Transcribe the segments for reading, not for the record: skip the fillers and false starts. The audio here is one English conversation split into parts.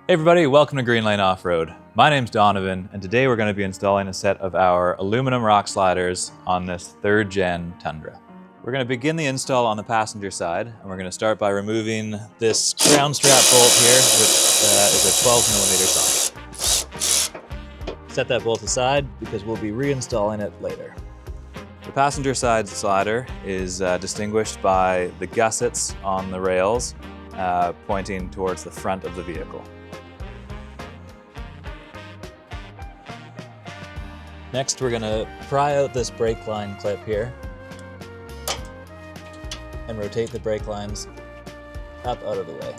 Hey everybody, welcome to Greenlane Off-Road. My name's Donovan, and today we're going to be installing a set of our aluminum rock sliders on this 3rd Gen Tundra. We're going to begin the install on the passenger side, and we're going to start by removing this ground strap bolt here, which is a 12mm socket. Set that bolt aside because we'll be reinstalling it later. The passenger side slider is distinguished by the gussets on the rails pointing towards the front of the vehicle. Next, we're going to pry out this brake line clip here and rotate the brake lines up out of the way.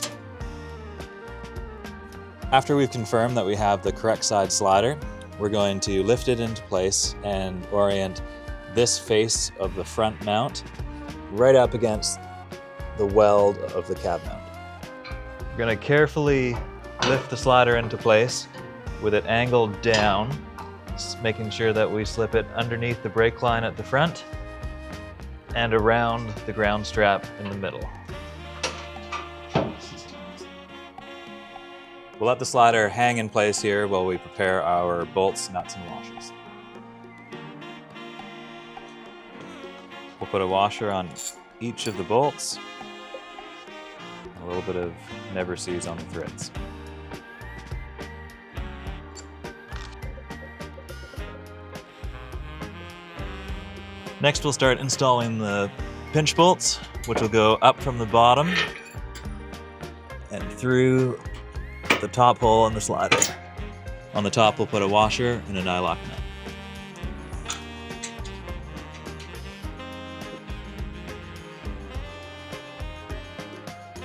After we've confirmed that we have the correct side slider, we're going to lift it into place and orient this face of the front mount right up against the weld of the cab mount. We're going to carefully lift the slider into place with it angled down, making sure that we slip it underneath the brake line at the front and around the ground strap in the middle. We'll let the slider hang in place here while we prepare our bolts, nuts, and washers. We'll put a washer on each of the bolts, a little bit of never sees on the threads. Next, we'll start installing the pinch bolts, which will go up from the bottom and through the top hole in the slider. On the top, we'll put a washer and a nylock nut.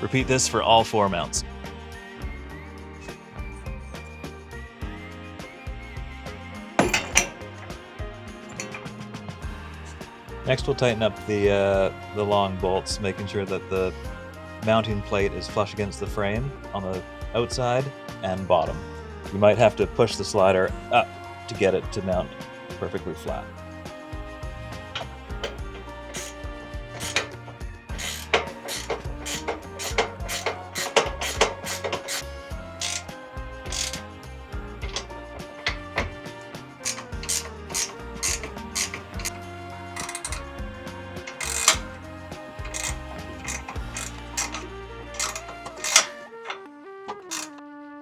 Repeat this for all 4 mounts. Next, we'll tighten up the long bolts, making sure that the mounting plate is flush against the frame on the outside and bottom. You might have to push the slider up to get it to mount perfectly flat.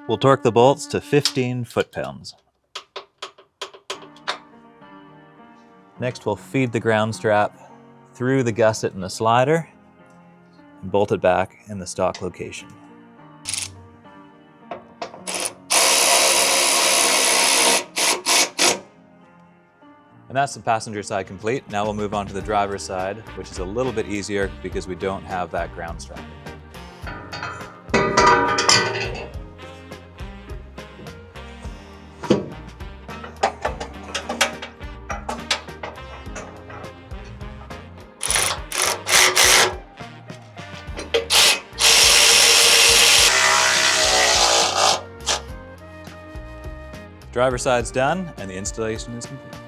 We'll torque the bolts to 15 foot-pounds. Next, we'll feed the ground strap through the gusset in the slider and bolt it back in the stock location. And that's the passenger side complete. Now we'll move on to the driver's side, which is a little bit easier because we don't have that ground strap. Driver's side's done, and the installation is complete.